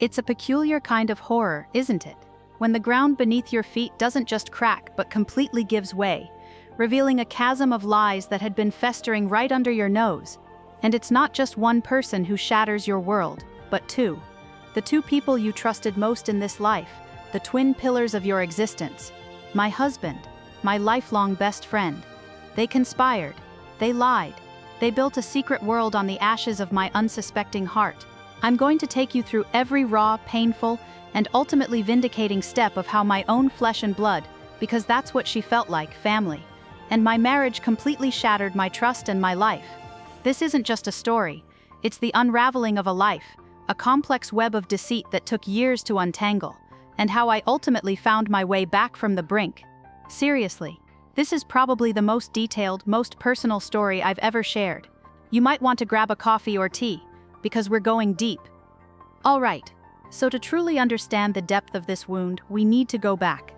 It's a peculiar kind of horror, isn't it? When the ground beneath your feet doesn't just crack but completely gives way, revealing a chasm of lies that had been festering right under your nose. And it's not just one person who shatters your world, but two. The two people you trusted most in this life, the twin pillars of your existence. My husband, my lifelong best friend. They conspired, they lied, they built a secret world on the ashes of my unsuspecting heart. I'm going to take you through every raw, painful, and ultimately vindicating step of how my own flesh and blood, because that's what she felt like, family, and my marriage completely shattered my trust and my life. This isn't just a story, it's the unraveling of a life, a complex web of deceit that took years to untangle, and how I ultimately found my way back from the brink. Seriously, this is probably the most detailed, most personal story I've ever shared. You might want to grab a coffee or tea, because we're going deep. Alright, so to truly understand the depth of this wound, we need to go back.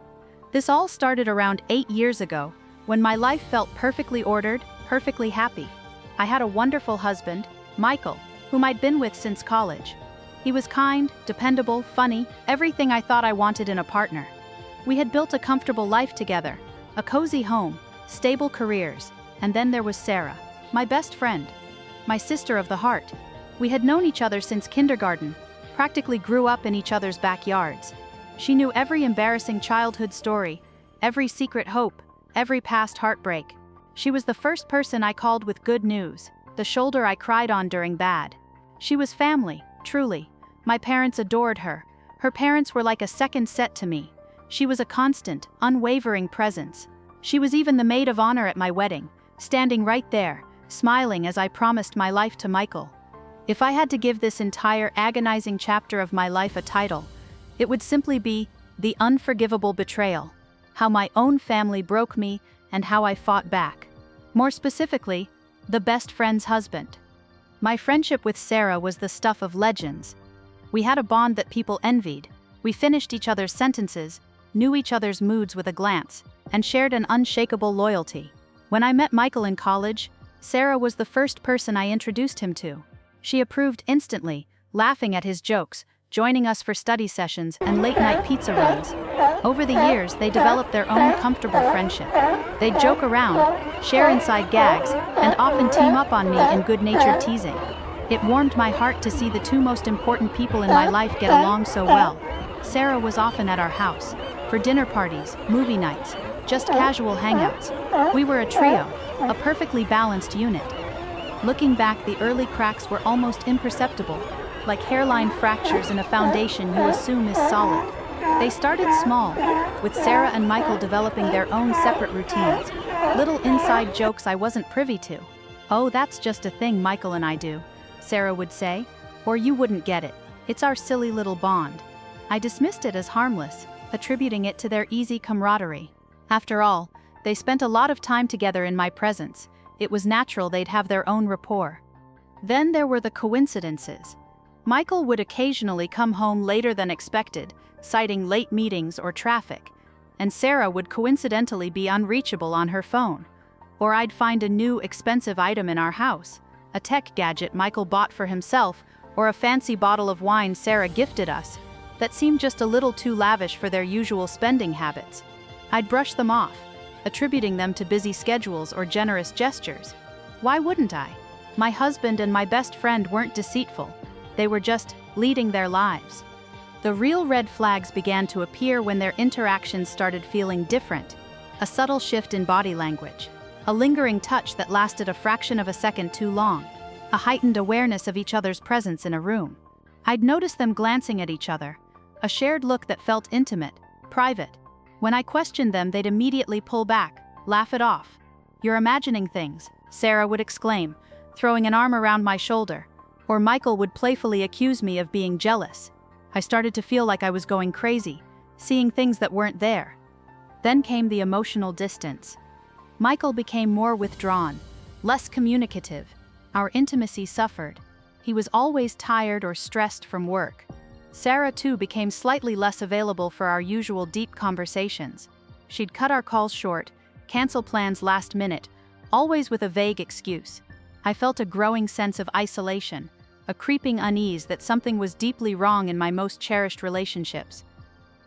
This all started around 8 years ago, when my life felt perfectly ordered, perfectly happy. I had a wonderful husband, Michael, whom I'd been with since college. He was kind, dependable, funny, everything I thought I wanted in a partner. We had built a comfortable life together, a cozy home, stable careers, and then there was Sarah, my best friend, my sister of the heart. We had known each other since kindergarten, practically grew up in each other's backyards. She knew every embarrassing childhood story, every secret hope, every past heartbreak. She was the first person I called with good news, the shoulder I cried on during bad. She was family, truly. My parents adored her. Her parents were like a second set to me. She was a constant, unwavering presence. She was even the maid of honor at my wedding, standing right there, smiling as I promised my life to Michael. If I had to give this entire agonizing chapter of my life a title, it would simply be The Unforgivable Betrayal, how my own family broke me and how I fought back. More specifically, the best friend's husband. My friendship with Sarah was the stuff of legends. We had a bond that people envied. We finished each other's sentences, knew each other's moods with a glance, and shared an unshakable loyalty. When I met Michael in college, Sarah was the first person I introduced him to. She approved instantly, laughing at his jokes, joining us for study sessions and late-night pizza runs. Over the years, they developed their own comfortable friendship. They'd joke around, share inside gags, and often team up on me in good-natured teasing. It warmed my heart to see the two most important people in my life get along so well. Sarah was often at our house, for dinner parties, movie nights, just casual hangouts. We were a trio, a perfectly balanced unit. Looking back, the early cracks were almost imperceptible, like hairline fractures in a foundation you assume is solid. They started small, with Sarah and Michael developing their own separate routines, little inside jokes I wasn't privy to. "Oh, that's just a thing Michael and I do," Sarah would say, "or you wouldn't get it. It's our silly little bond." I dismissed it as harmless, attributing it to their easy camaraderie. After all, they spent a lot of time together in my presence. It was natural they'd have their own rapport. Then there were the coincidences. Michael would occasionally come home later than expected, citing late meetings or traffic, and Sarah would coincidentally be unreachable on her phone. Or I'd find a new, expensive item in our house, a tech gadget Michael bought for himself, or a fancy bottle of wine Sarah gifted us, that seemed just a little too lavish for their usual spending habits. I'd brush them off, attributing them to busy schedules or generous gestures. Why wouldn't I? My husband and my best friend weren't deceitful. They were just leading their lives. The real red flags began to appear when their interactions started feeling different. A subtle shift in body language, a lingering touch that lasted a fraction of a second too long, a heightened awareness of each other's presence in a room. I'd notice them glancing at each other, a shared look that felt intimate, private. When I questioned them, they'd immediately pull back, laugh it off. "You're imagining things," Sarah would exclaim, throwing an arm around my shoulder. Or Michael would playfully accuse me of being jealous. I started to feel like I was going crazy, seeing things that weren't there. Then came the emotional distance. Michael became more withdrawn, less communicative. Our intimacy suffered. He was always tired or stressed from work. Sarah, too, became slightly less available for our usual deep conversations. She'd cut our calls short, cancel plans last minute, always with a vague excuse. I felt a growing sense of isolation, a creeping unease that something was deeply wrong in my most cherished relationships.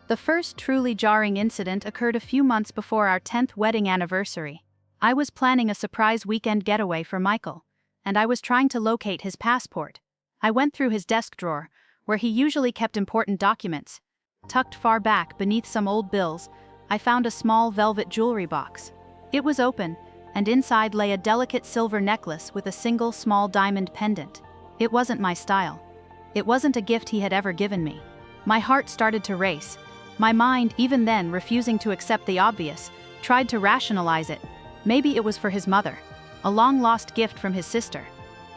The first truly jarring incident occurred a few months before our 10th wedding anniversary. I was planning a surprise weekend getaway for Michael, and I was trying to locate his passport. I went through his desk drawer, where he usually kept important documents. Tucked far back beneath some old bills, I found a small velvet jewelry box. It was open, and inside lay a delicate silver necklace with a single small diamond pendant. It wasn't my style. It wasn't a gift he had ever given me. My heart started to race. My mind, even then refusing to accept the obvious, tried to rationalize it. Maybe it was for his mother, a long-lost gift from his sister.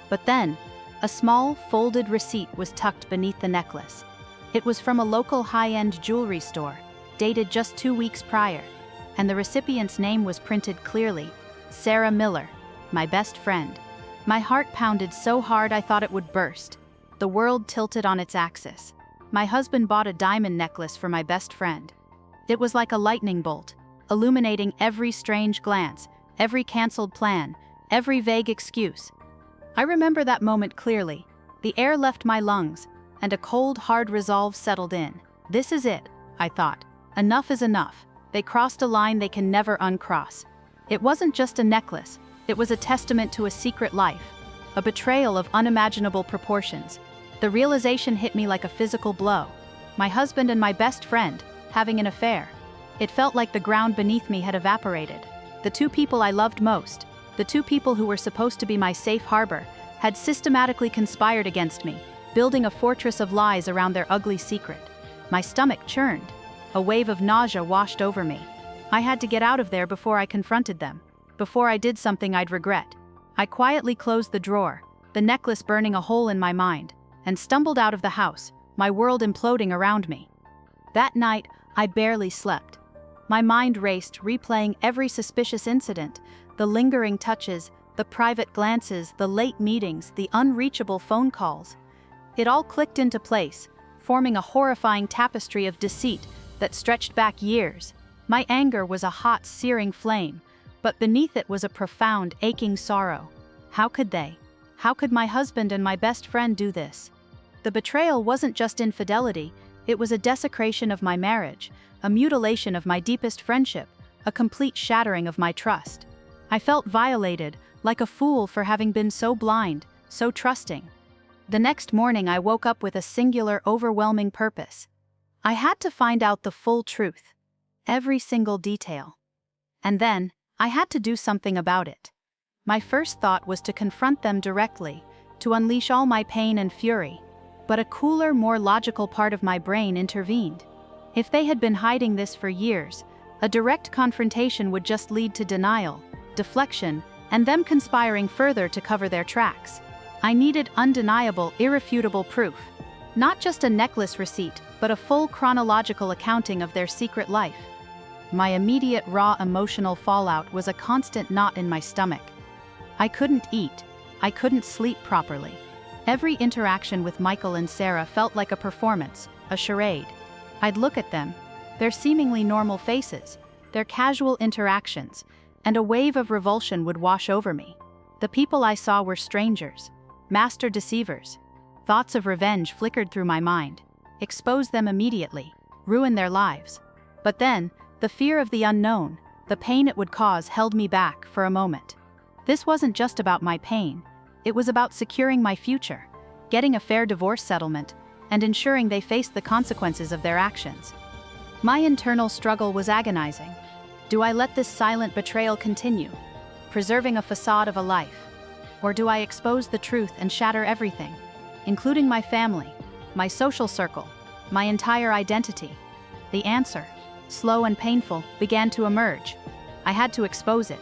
But then, a small, folded receipt was tucked beneath the necklace. It was from a local high-end jewelry store, dated just 2 weeks prior, and the recipient's name was printed clearly: Sarah Miller, my best friend. My heart pounded so hard I thought it would burst. The world tilted on its axis. My husband bought a diamond necklace for my best friend. It was like a lightning bolt, illuminating every strange glance, every canceled plan, every vague excuse. I remember that moment clearly. The air left my lungs, and a cold, hard resolve settled in. This is it, I thought. Enough is enough. They crossed a line they can never uncross. It wasn't just a necklace, it was a testament to a secret life, a betrayal of unimaginable proportions. The realization hit me like a physical blow. My husband and my best friend, having an affair. It felt like the ground beneath me had evaporated. The two people I loved most, the two people who were supposed to be my safe harbor, had systematically conspired against me, building a fortress of lies around their ugly secret. My stomach churned. A wave of nausea washed over me. I had to get out of there before I confronted them, before I did something I'd regret. I quietly closed the drawer, the necklace burning a hole in my mind, and stumbled out of the house, my world imploding around me. That night, I barely slept. My mind raced, replaying every suspicious incident, the lingering touches, the private glances, the late meetings, the unreachable phone calls. It all clicked into place, forming a horrifying tapestry of deceit that stretched back years. My anger was a hot, searing flame, but beneath it was a profound, aching sorrow. How could they? How could my husband and my best friend do this? The betrayal wasn't just infidelity, it was a desecration of my marriage, a mutilation of my deepest friendship, a complete shattering of my trust. I felt violated, like a fool for having been so blind, so trusting. The next morning I woke up with a singular, overwhelming purpose. I had to find out the full truth, every single detail. And then, I had to do something about it. My first thought was to confront them directly, to unleash all my pain and fury. But a cooler, more logical part of my brain intervened. If they had been hiding this for years, a direct confrontation would just lead to denial, deflection, and them conspiring further to cover their tracks. I needed undeniable, irrefutable proof. Not just a necklace receipt, but a full chronological accounting of their secret life. My immediate raw emotional fallout was a constant knot in my stomach. I couldn't eat. I couldn't sleep properly. Every interaction with Michael and Sarah felt like a performance, a charade. I'd look at them, their seemingly normal faces, their casual interactions, and a wave of revulsion would wash over me. The people I saw were strangers, master deceivers. Thoughts of revenge flickered through my mind. Expose them immediately, ruin their lives. But then, the fear of the unknown, the pain it would cause, held me back for a moment. This wasn't just about my pain. It was about securing my future, getting a fair divorce settlement, and ensuring they faced the consequences of their actions. My internal struggle was agonizing. Do I let this silent betrayal continue, preserving a facade of a life? Or do I expose the truth and shatter everything, including my family, my social circle, my entire identity? The answer, slow and painful, began to emerge. I had to expose it,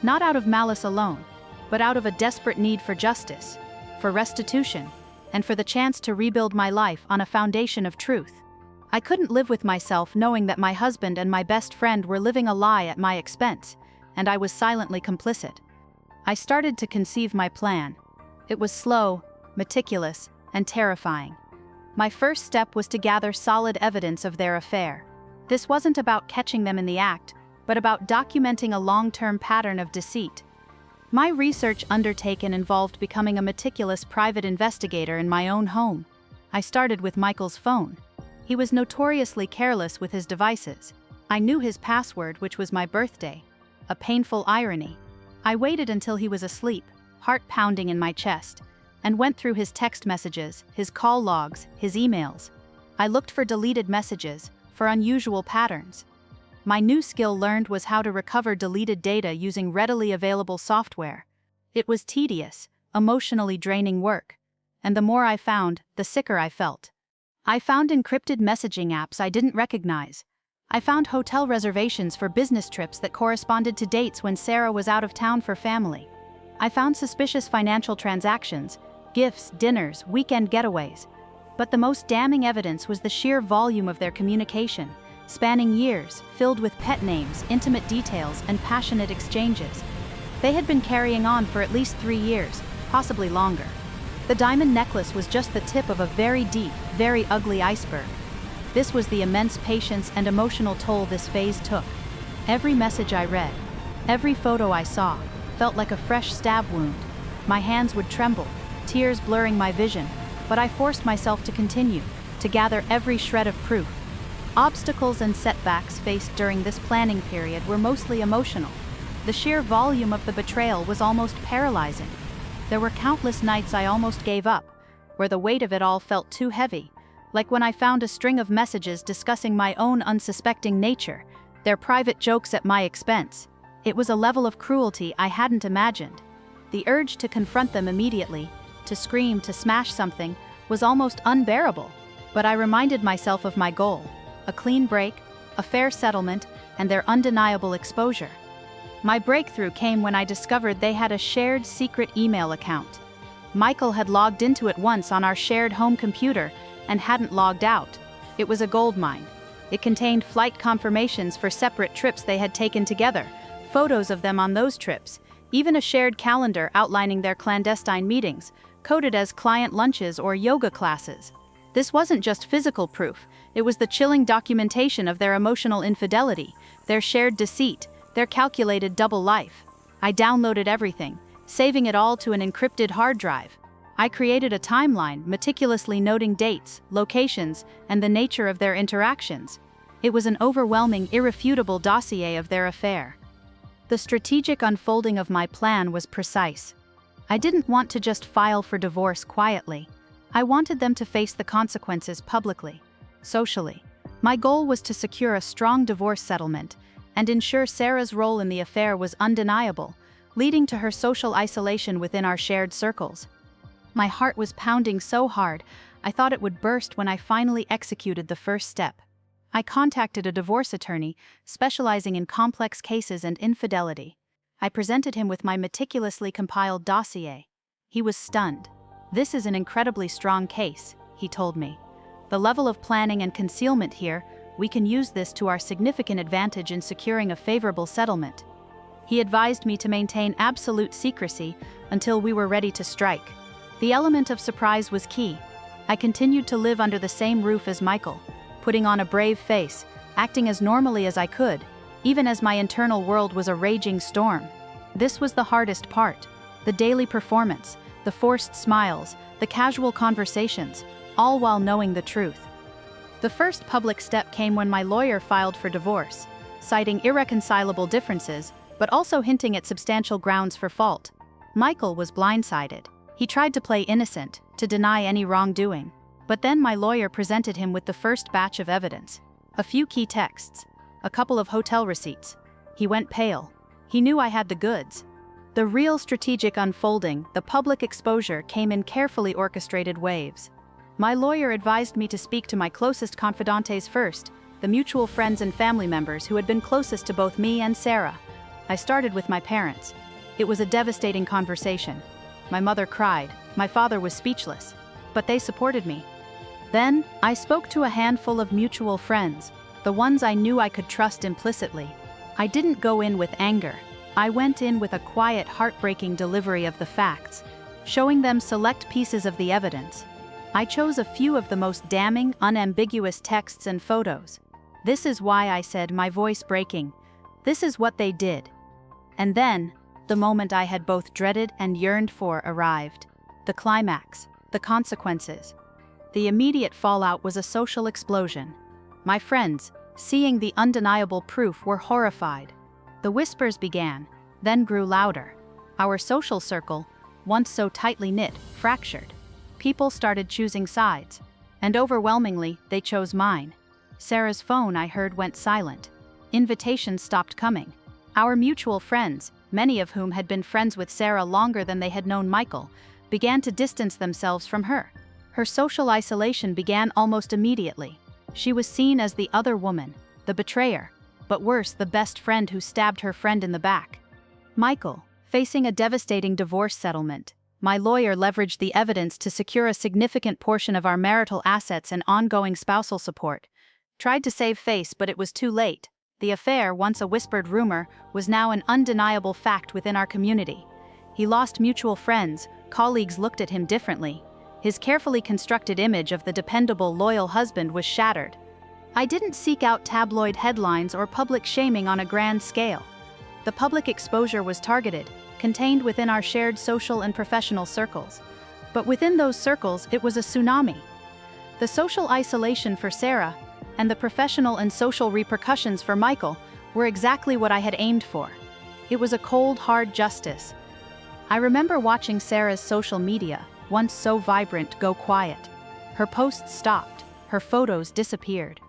not out of malice alone, but out of a desperate need for justice, for restitution, and for the chance to rebuild my life on a foundation of truth. I couldn't live with myself knowing that my husband and my best friend were living a lie at my expense, and I was silently complicit. I started to conceive my plan. It was slow, meticulous, and terrifying. My first step was to gather solid evidence of their affair. This wasn't about catching them in the act, but about documenting a long-term pattern of deceit. My research undertaken involved becoming a meticulous private investigator in my own home. I started with Michael's phone. He was notoriously careless with his devices. I knew his password, which was my birthday. A painful irony. I waited until he was asleep, heart pounding in my chest, and went through his text messages, his call logs, his emails. I looked for deleted messages, for unusual patterns. My new skill learned was how to recover deleted data using readily available software. It was tedious, emotionally draining work, and the more I found, the sicker I felt. I found encrypted messaging apps I didn't recognize. I found hotel reservations for business trips that corresponded to dates when Sarah was out of town for family. I found suspicious financial transactions, gifts, dinners, weekend getaways. But the most damning evidence was the sheer volume of their communication, spanning years, filled with pet names, intimate details, and passionate exchanges. They had been carrying on for at least 3 years, possibly longer. The diamond necklace was just the tip of a very deep, very ugly iceberg. This was the immense patience and emotional toll this phase took. Every message I read, every photo I saw, felt like a fresh stab wound. My hands would tremble, tears blurring my vision, but I forced myself to continue, to gather every shred of proof. Obstacles and setbacks faced during this planning period were mostly emotional. The sheer volume of the betrayal was almost paralyzing. There were countless nights I almost gave up, where the weight of it all felt too heavy, like when I found a string of messages discussing my own unsuspecting nature, their private jokes at my expense. It was a level of cruelty I hadn't imagined. The urge to confront them immediately, to scream, to smash something, was almost unbearable, but I reminded myself of my goal. A clean break, a fair settlement, and their undeniable exposure. My breakthrough came when I discovered they had a shared secret email account. Michael had logged into it once on our shared home computer and hadn't logged out. It was a goldmine. It contained flight confirmations for separate trips they had taken together, photos of them on those trips, even a shared calendar outlining their clandestine meetings, coded as client lunches or yoga classes. This wasn't just physical proof, it was the chilling documentation of their emotional infidelity, their shared deceit, their calculated double life. I downloaded everything, saving it all to an encrypted hard drive. I created a timeline, meticulously noting dates, locations, and the nature of their interactions. It was an overwhelming, irrefutable dossier of their affair. The strategic unfolding of my plan was precise. I didn't want to just file for divorce quietly. I wanted them to face the consequences publicly, socially. My goal was to secure a strong divorce settlement and ensure Sarah's role in the affair was undeniable, leading to her social isolation within our shared circles. My heart was pounding so hard, I thought it would burst when I finally executed the first step. I contacted a divorce attorney specializing in complex cases and infidelity. I presented him with my meticulously compiled dossier. He was stunned. "This is an incredibly strong case," he told me. "The level of planning and concealment here, we can use this to our significant advantage in securing a favorable settlement." He advised me to maintain absolute secrecy until we were ready to strike. The element of surprise was key. I continued to live under the same roof as Michael, putting on a brave face, acting as normally as I could, even as my internal world was a raging storm. This was the hardest part. The daily performance, the forced smiles, the casual conversations, all while knowing the truth. The first public step came when my lawyer filed for divorce, citing irreconcilable differences, but also hinting at substantial grounds for fault. Michael was blindsided. He tried to play innocent, to deny any wrongdoing. But then my lawyer presented him with the first batch of evidence. A few key texts, a couple of hotel receipts. He went pale. He knew I had the goods. The real strategic unfolding, the public exposure, came in carefully orchestrated waves. My lawyer advised me to speak to my closest confidantes first, the mutual friends and family members who had been closest to both me and Sarah. I started with my parents. It was a devastating conversation. My mother cried, my father was speechless, but they supported me. Then, I spoke to a handful of mutual friends, the ones I knew I could trust implicitly. I didn't go in with anger. I went in with a quiet, heartbreaking delivery of the facts, showing them select pieces of the evidence. I chose a few of the most damning, unambiguous texts and photos. "This is why," I said, my voice breaking. "This is what they did." And then, The moment I had both dreaded and yearned for arrived. The climax, the consequences. The immediate fallout was a social explosion. My friends, seeing the undeniable proof, were horrified. The whispers began, then grew louder. Our social circle, once so tightly knit, fractured. People started choosing sides, and overwhelmingly, they chose mine. Sarah's phone, I heard, went silent. Invitations stopped coming. Our mutual friends, many of whom had been friends with Sarah longer than they had known Michael, began to distance themselves from her. Her social isolation began almost immediately. She was seen as the other woman, the betrayer, but worse, the best friend who stabbed her friend in the back. Michael, facing a devastating divorce settlement, my lawyer leveraged the evidence to secure a significant portion of our marital assets and ongoing spousal support. Tried to save face, but it was too late. The affair, once a whispered rumor, was now an undeniable fact within our community. He lost mutual friends, colleagues looked at him differently. His carefully constructed image of the dependable, loyal husband was shattered. I didn't seek out tabloid headlines or public shaming on a grand scale. The public exposure was targeted, contained within our shared social and professional circles. But within those circles, it was a tsunami. The social isolation for Sarah, and the professional and social repercussions for Michael, were exactly what I had aimed for. It was a cold, hard justice. I remember watching Sarah's social media, once so vibrant, go quiet. Her posts stopped, her photos disappeared.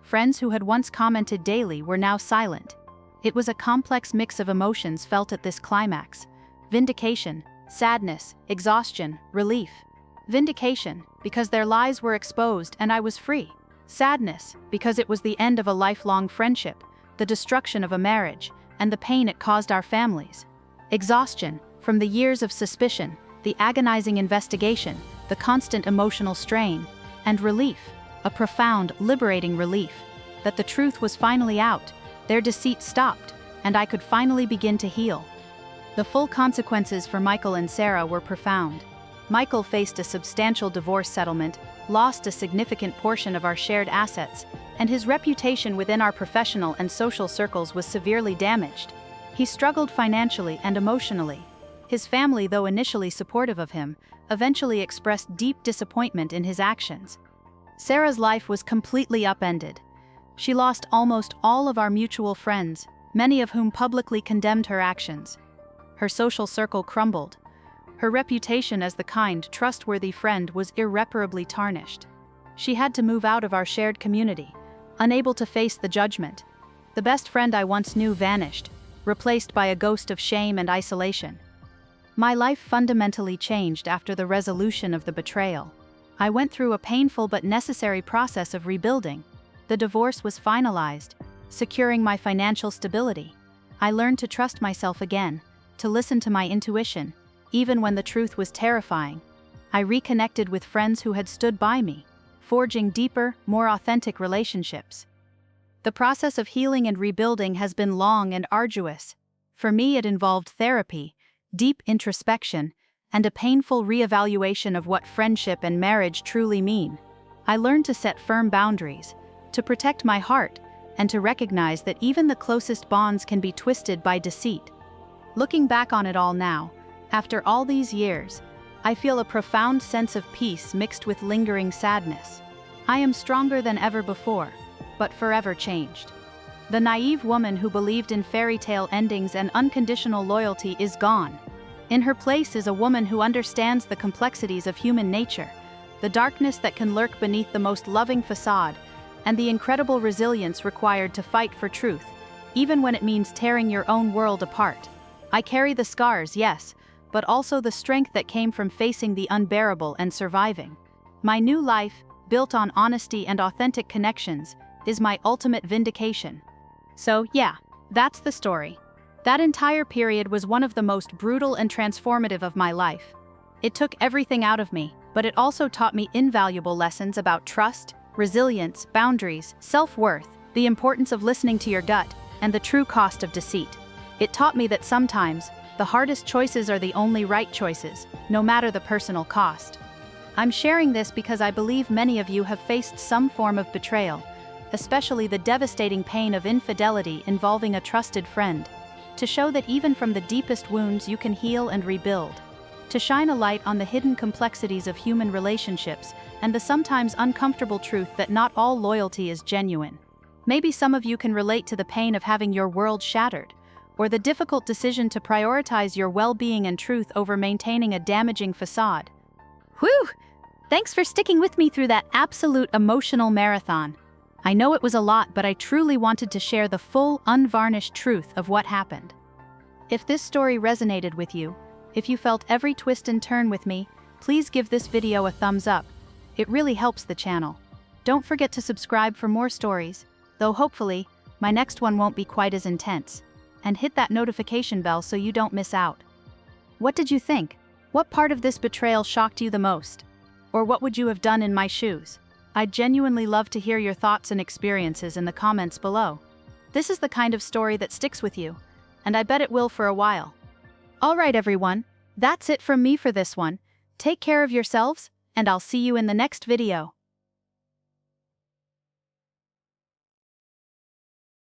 Friends who had once commented daily were now silent. It was a complex mix of emotions felt at this climax. Vindication, sadness, exhaustion, relief. Vindication, because their lies were exposed and I was free. Sadness, because it was the end of a lifelong friendship, the destruction of a marriage, and the pain it caused our families. Exhaustion, from the years of suspicion, the agonizing investigation, the constant emotional strain. And relief, a profound, liberating relief, that the truth was finally out, their deceit stopped, and I could finally begin to heal. The full consequences for Michael and Sarah were profound. Michael faced a substantial divorce settlement, lost a significant portion of our shared assets, and his reputation within our professional and social circles was severely damaged. He struggled financially and emotionally. His family, though initially supportive of him, eventually expressed deep disappointment in his actions. Sarah's life was completely upended. She lost almost all of our mutual friends, many of whom publicly condemned her actions. Her social circle crumbled. Her reputation as the kind, trustworthy friend was irreparably tarnished. She had to move out of our shared community, unable to face the judgment. The best friend I once knew vanished, replaced by a ghost of shame and isolation. My life fundamentally changed after the resolution of the betrayal. I went through a painful but necessary process of rebuilding. The divorce was finalized, securing my financial stability. I learned to trust myself again, to listen to my intuition, even when the truth was terrifying. I reconnected with friends who had stood by me, forging deeper, more authentic relationships. The process of healing and rebuilding has been long and arduous. For me, it involved therapy, deep introspection, and a painful reevaluation of what friendship and marriage truly mean. I learned to set firm boundaries, to protect my heart, and to recognize that even the closest bonds can be twisted by deceit. Looking back on it all now, after all these years, I feel a profound sense of peace mixed with lingering sadness. I am stronger than ever before, but forever changed. The naive woman who believed in fairy tale endings and unconditional loyalty is gone. In her place is a woman who understands the complexities of human nature, the darkness that can lurk beneath the most loving facade, and the incredible resilience required to fight for truth, even when it means tearing your own world apart. I carry the scars, yes, but also the strength that came from facing the unbearable and surviving. My new life, built on honesty and authentic connections, is my ultimate vindication. So, yeah, that's the story. That entire period was one of the most brutal and transformative of my life. It took everything out of me, but it also taught me invaluable lessons about trust, resilience, boundaries, self-worth, the importance of listening to your gut, and the true cost of deceit. It taught me that sometimes, the hardest choices are the only right choices, no matter the personal cost. I'm sharing this because I believe many of you have faced some form of betrayal, especially the devastating pain of infidelity involving a trusted friend. to show that even from the deepest wounds you can heal and rebuild, to shine a light on the hidden complexities of human relationships and the sometimes uncomfortable truth that not all loyalty is genuine. Maybe some of you can relate to the pain of having your world shattered, or the difficult decision to prioritize your well-being and truth over maintaining a damaging facade. Whew! Thanks for sticking with me through that absolute emotional marathon. I know it was a lot, but I truly wanted to share the full, unvarnished truth of what happened. If this story resonated with you, if you felt every twist and turn with me, please give this video a thumbs up. It really helps the channel. Don't forget to subscribe for more stories, though hopefully, my next one won't be quite as intense. And hit that notification bell so you don't miss out. What did you think? What part of this betrayal shocked you the most? Or what would you have done in my shoes? I'd genuinely love to hear your thoughts and experiences in the comments below. This is the kind of story that sticks with you, and I bet it will for a while. Alright everyone, that's it from me for this one. Take care of yourselves, and I'll see you in the next video.